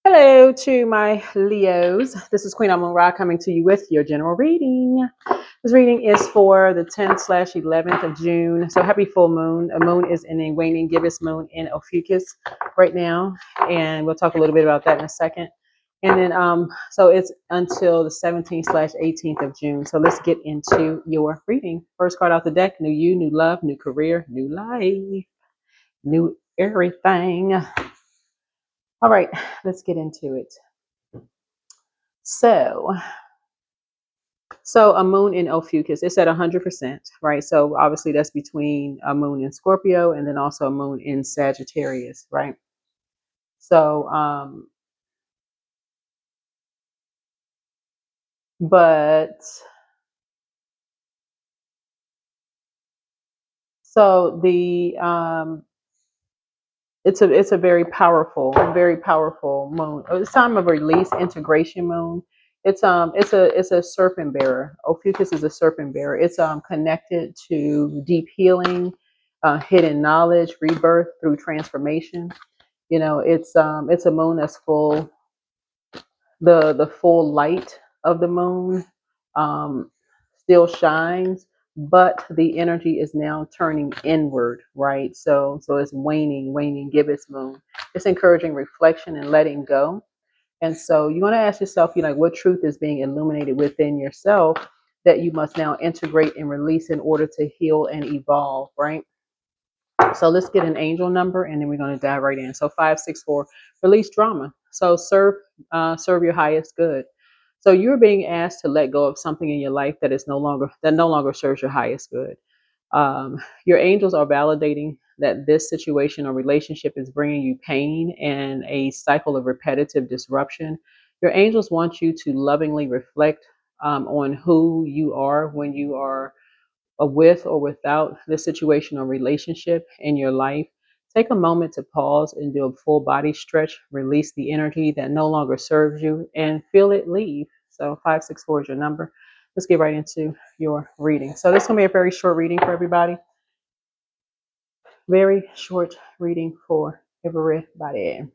Hello to my Leos. This is Queen Amun Ra coming to you with your general reading. This reading is for the 10th/11th of June. So happy full moon. A moon is in a waning gibbous moon in Ophiuchus right now. And we'll talk a little bit about that in a second. And then, so it's until the 17th/18th of June. So let's get into your reading. First card out the deck, new you, new love, new career, new life, new everything. All right, let's get into it. So a moon in Ophiuchus, it's at 100%, right? So obviously that's between a moon in Scorpio and then also a moon in Sagittarius, right? So, but so the it's a very powerful moon. It's time of release, integration moon. It's a serpent bearer. Ophiuchus is a serpent bearer. It's connected to deep healing, hidden knowledge, rebirth through transformation. You know, it's a moon that's full, the full light of the moon um still shines, but the energy is now turning inward, right? So it's waning gibbous moon. It's encouraging reflection and letting go. And so you want to ask yourself, you know, like, what truth is being illuminated within yourself that you must now integrate and release in order to heal and evolve, right? So let's get an angel number, and then we're going to dive right in. So 564, release drama. So serve your highest good. So you're being asked to let go of something in your life that no longer serves your highest good. Your angels are validating that this situation or relationship is bringing you pain and a cycle of repetitive disruption. Your angels want you to lovingly reflect on who you are when you are with or without the situation or relationship in your life. Take a moment to pause and do a full body stretch, release the energy that no longer serves you, and feel it leave. So 564 is your number. Let's get right into your reading. So this is going to be a very short reading for everybody. Very short reading for everybody.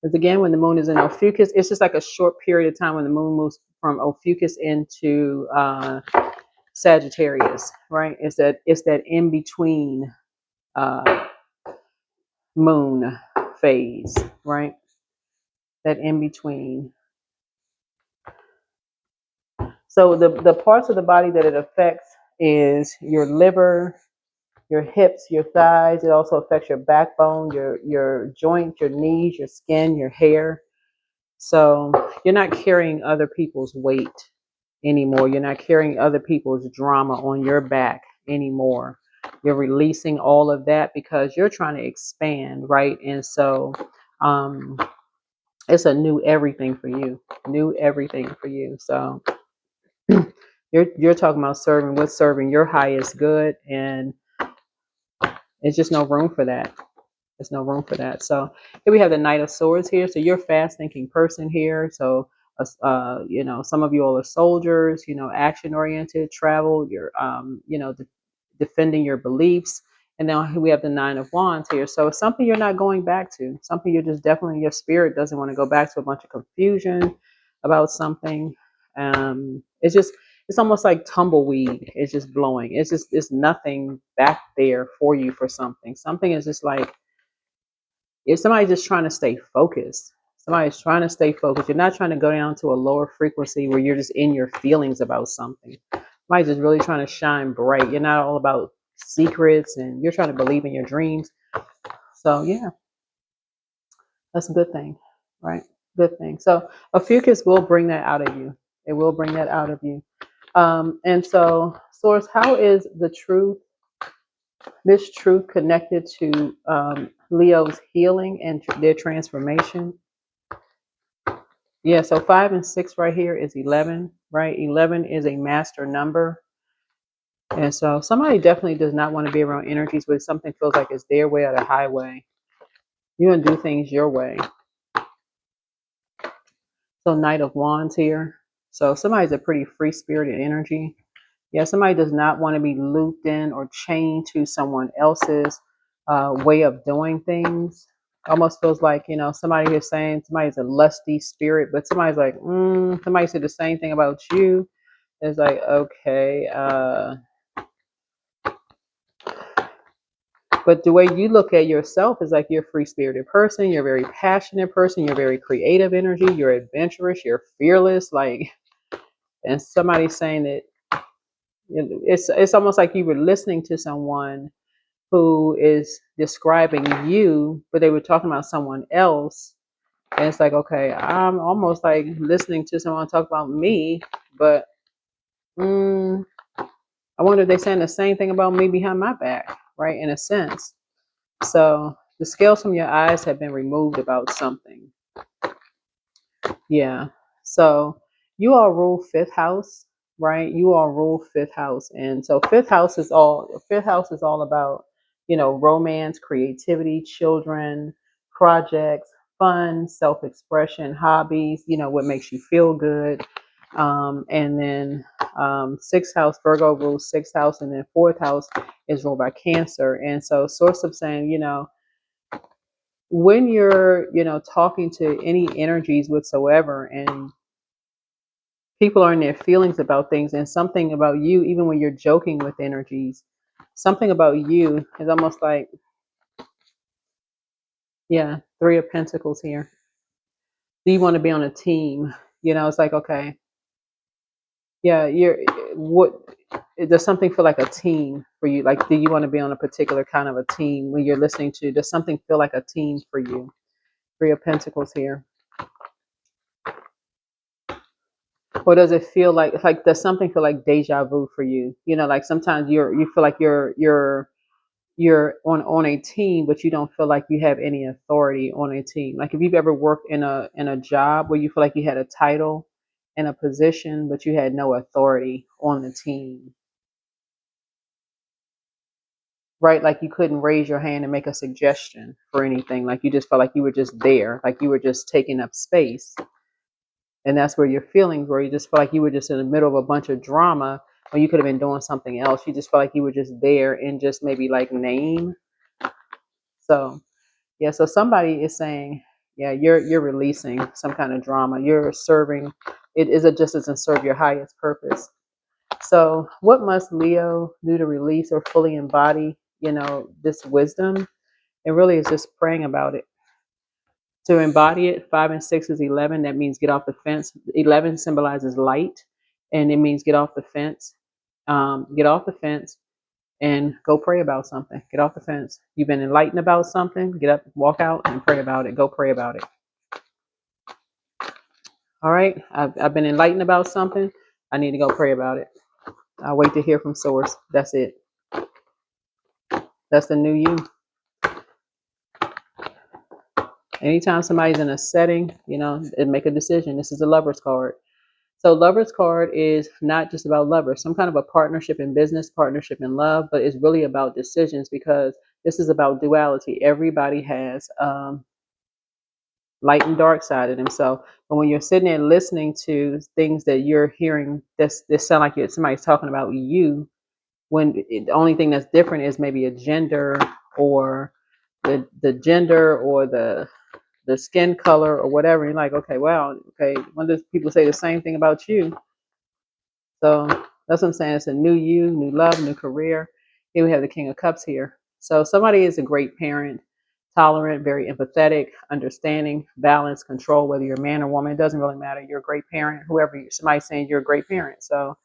Because again, when the moon is in Ophiuchus, it's just like a short period of time when the moon moves from Ophiuchus into Sagittarius, right? It's that in between uh, moon phase, right? That in between. So the parts of the body that it affects is your liver, your hips, your thighs. It also affects your backbone, your joints, your knees, your skin, your hair. So you're not carrying other people's weight anymore. You're not carrying other people's drama on your back anymore. You're releasing all of that because you're trying to expand, right? And so um, it's a new everything for you, new everything for you. So you're talking about serving your highest good, and it's just no room for that. There's no room for that. So here we have the Knight of Swords here. So you're a fast thinking person here. So you know, some of you all are soldiers, you know, action oriented, travel, you're you know, defending your beliefs. And then we have the Nine of Wands here. So it's something you're not going back to, something you're just definitely, your spirit doesn't want to go back to, a bunch of confusion about something. It's almost like tumbleweed. It's just blowing. It's nothing back there for you for something. Something is just like, if somebody's just trying to stay focused, somebody's trying to stay focused. You're not trying to go down to a lower frequency where you're just in your feelings about something. Somebody's just really trying to shine bright. You're not all about secrets, and you're trying to believe in your dreams. So yeah, that's a good thing, right? Good thing. So Ophiuchus will bring that out of you. It will bring that out of you. And so, source, how is this truth connected to Leo's healing and their transformation? Yeah, so 5 and 6 right here is 11, right? 11 is a master number. And so somebody definitely does not want to be around energies where something feels like it's their way or the highway. You're going to do things your way. So Knight of Wands here. So somebody's a pretty free-spirited energy. Yeah, somebody does not want to be looped in or chained to someone else's way of doing things. Almost feels like, somebody is saying somebody's a lusty spirit, but somebody's like, somebody said the same thing about you. It's like, okay, but the way you look at yourself is like you're a free spirited person, you're a very passionate person, you're very creative energy, you're adventurous, you're fearless, like, and somebody's saying that it's almost like you were listening to someone who is describing you, but they were talking about someone else. And it's like, okay, I'm almost like listening to someone talk about me, but I wonder if they're saying the same thing about me behind my back, right? In a sense. So the scales from your eyes have been removed about something. Yeah. So you all rule fifth house, right? You all rule fifth house. And so fifth house is all about, romance, creativity, children, projects, fun, self-expression, hobbies, what makes you feel good. And then sixth house, Virgo rules sixth house, and then fourth house is ruled by Cancer. And so source of saying, when you're, talking to any energies whatsoever, and people are in their feelings about things, and something about you, even when you're joking with energies, something about you is almost like, yeah, Three of Pentacles here. Do you want to be on a team? It's like, okay, yeah, what does something feel like a team for you? Like, do you want to be on a particular kind of a team when you're listening to? Does something feel like a team for you? Three of Pentacles here. Or does it feel like does something feel like deja vu for you? Like sometimes you feel like you're on a team, but you don't feel like you have any authority on a team. Like if you've ever worked in a job where you feel like you had a title and a position, but you had no authority on the team, right? Like you couldn't raise your hand and make a suggestion for anything. Like you just felt like you were just there, like you were just taking up space. And that's where your feelings were. You just felt like you were just in the middle of a bunch of drama when you could have been doing something else. You just felt like you were just there in just maybe like name. So yeah, so somebody is saying, yeah, you're releasing some kind of drama. You're serving it is it just doesn't serve your highest purpose. So what must Leo do to release or fully embody, this wisdom? It really is just praying about it. To embody it, 5 and 6 is 11. That means get off the fence. 11 symbolizes light, and it means get off the fence. Get off the fence and go pray about something. Get off the fence. You've been enlightened about something. Get up, walk out, and pray about it. Go pray about it. All right. I've been enlightened about something. I need to go pray about it. I'll wait to hear from Source. That's it. That's the new you. Anytime somebody's in a setting, and make a decision. This is a Lover's card. So Lover's card is not just about lovers, some kind of a partnership in business, partnership in love, but it's really about decisions, because this is about duality. Everybody has light and dark side of them. So, but when you're sitting there listening to things that you're hearing, this sound like somebody's talking about you, when the only thing that's different is maybe a gender, or the gender, or the skin color, or whatever. You're like, okay, well, okay, when does people say the same thing about you? So that's what I'm saying. It's a new you, new love, new career. Here we have the King of Cups here. So somebody is a great parent, tolerant, very empathetic, understanding, balanced, control, whether you're a man or woman, it doesn't really matter. You're a great parent, somebody's saying you're a great parent. So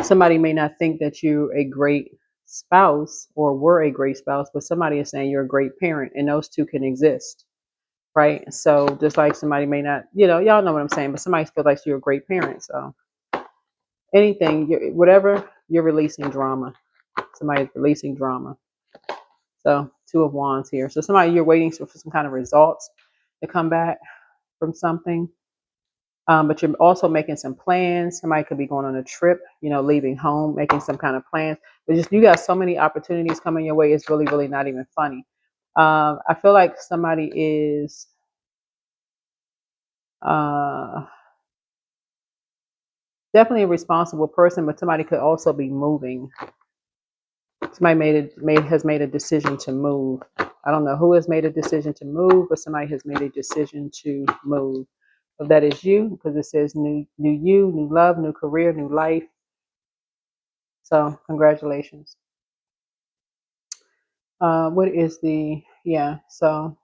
somebody may not think that you're a great spouse or were a great spouse, but somebody is saying you're a great parent, and those two can exist. Right. So just like somebody may not, y'all know what I'm saying, but somebody feels like you're a great parent. So anything, whatever, you're releasing drama. Somebody's releasing drama. So Two of Wands here. So somebody, you're waiting for some kind of results to come back from something. But you're also making some plans. Somebody could be going on a trip, leaving home, making some kind of plans. But just you got so many opportunities coming your way. It's really, really not even funny. I feel like somebody is definitely a responsible person, but somebody could also be moving. Somebody has made a decision to move. I don't know who has made a decision to move, but somebody has made a decision to move. So that is you, because it says new you, new love, new career, new life. So congratulations. What is the So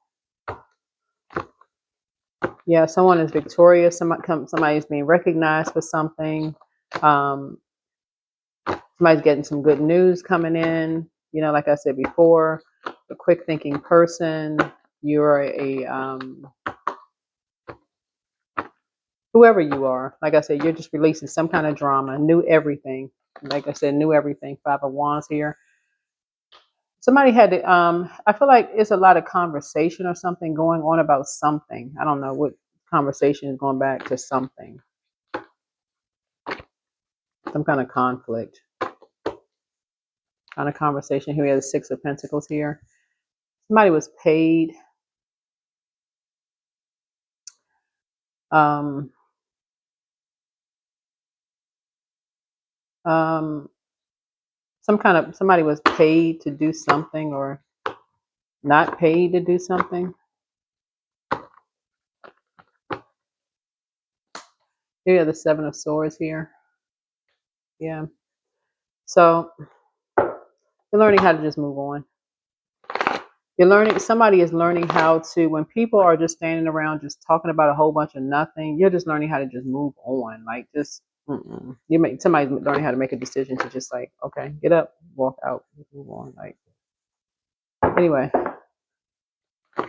someone is victorious. Somebody is being recognized for something. Um, Somebody's getting some good news coming in. Like I said before, a quick thinking person. You're whoever you are. Like I said, you're just releasing some kind of drama, new everything. Like I said, new everything. Five of Wands here. Somebody had to. I feel like it's a lot of conversation or something going on about something. I don't know what conversation is going back to something. Some kind of conflict. Kind of conversation. Here we have the Six of Pentacles here. Somebody was paid. Um, somebody was paid to do something or not paid to do something. Here we have the Seven of Swords here. Yeah. So you're learning how to just move on. Somebody is learning how to, when people are just standing around just talking about a whole bunch of nothing, you're just learning how to just move on. Like just, somebody's learning how to make a decision to just like, okay, get up, walk out, move on. Like, anyway,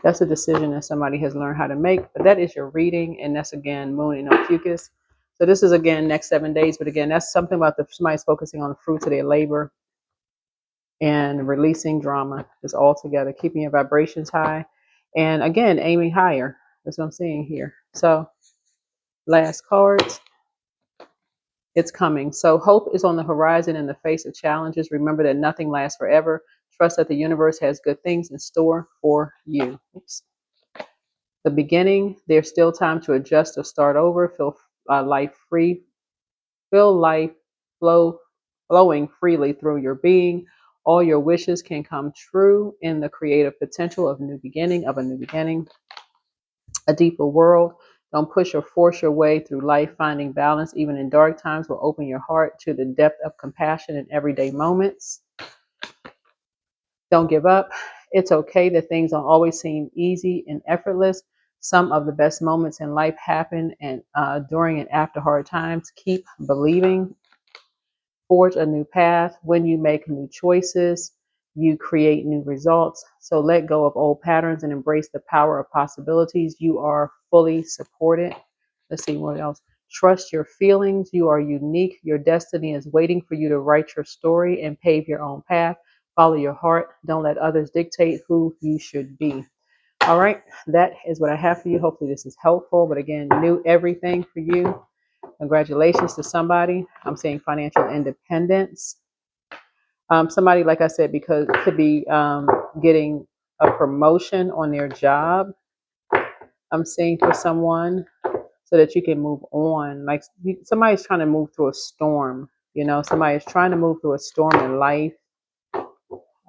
that's a decision that somebody has learned how to make. But that is your reading. And that's again, Moon in Ophiuchus. So this is again, next 7 days. But again, that's something about somebody's focusing on the fruits of their labor and releasing drama, just all together, keeping your vibrations high, and again aiming higher. That's what I'm seeing here. So last cards, it's coming. So hope is on the horizon in the face of challenges. Remember that nothing lasts forever. Trust that the universe has good things in store for you. Oops. The beginning, there's still time to adjust or start over. Feel life free. Feel life flowing freely through your being. All your wishes can come true in the creative potential of a new beginning, a deeper world. Don't push or force your way through life. Finding balance, even in dark times, will open your heart to the depth of compassion in everyday moments. Don't give up. It's okay that things don't always seem easy and effortless. Some of the best moments in life happen during and after hard times. Keep believing. Forge a new path. When you make new choices, you create new results. So let go of old patterns and embrace the power of possibilities. You are fully supported. Let's see what else. Trust your feelings. You are unique. Your destiny is waiting for you to write your story and pave your own path. Follow your heart. Don't let others dictate who you should be. All right, that is what I have for you. Hopefully this is helpful. But again, new everything for you. Congratulations to somebody. I'm saying financial independence. Somebody, like I said, because could be getting a promotion on their job. I'm saying for someone so that you can move on. Like somebody's trying to move through a storm. Somebody's trying to move through a storm in life.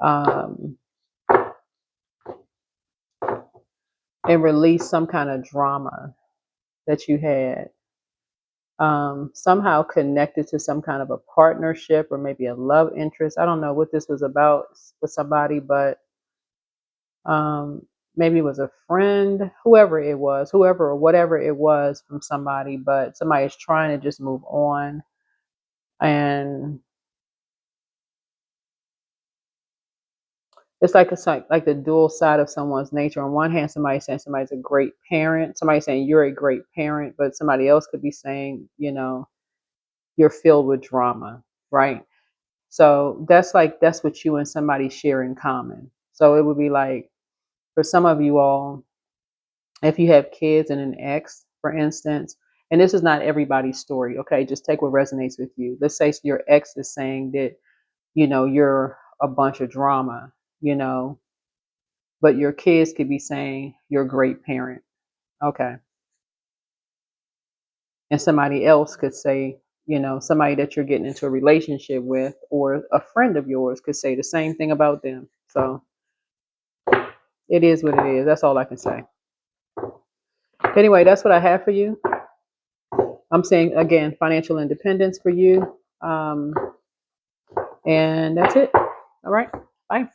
Um, and release some kind of drama that you had. Somehow connected to some kind of a partnership or maybe a love interest. I don't know what this was about with somebody, but maybe it was a friend, whoever or whatever it was from somebody, but somebody is trying to just move on. And it's like the dual side of someone's nature. On one hand, somebody's saying somebody's a great parent. Somebody's saying you're a great parent, but somebody else could be saying, you're filled with drama, right? So that's what you and somebody share in common. So it would be like for some of you all, if you have kids and an ex, for instance, and this is not everybody's story, okay? Just take what resonates with you. Let's say your ex is saying that, you're a bunch of drama, but your kids could be saying you're a great parent, okay? And somebody else could say, You know, somebody that you're getting into a relationship with, or a friend of yours could say the same thing about them. So it is what it is. That's all I can say. Anyway, that's what I have for you. I'm saying again, financial independence for you. And that's it. All right. Bye.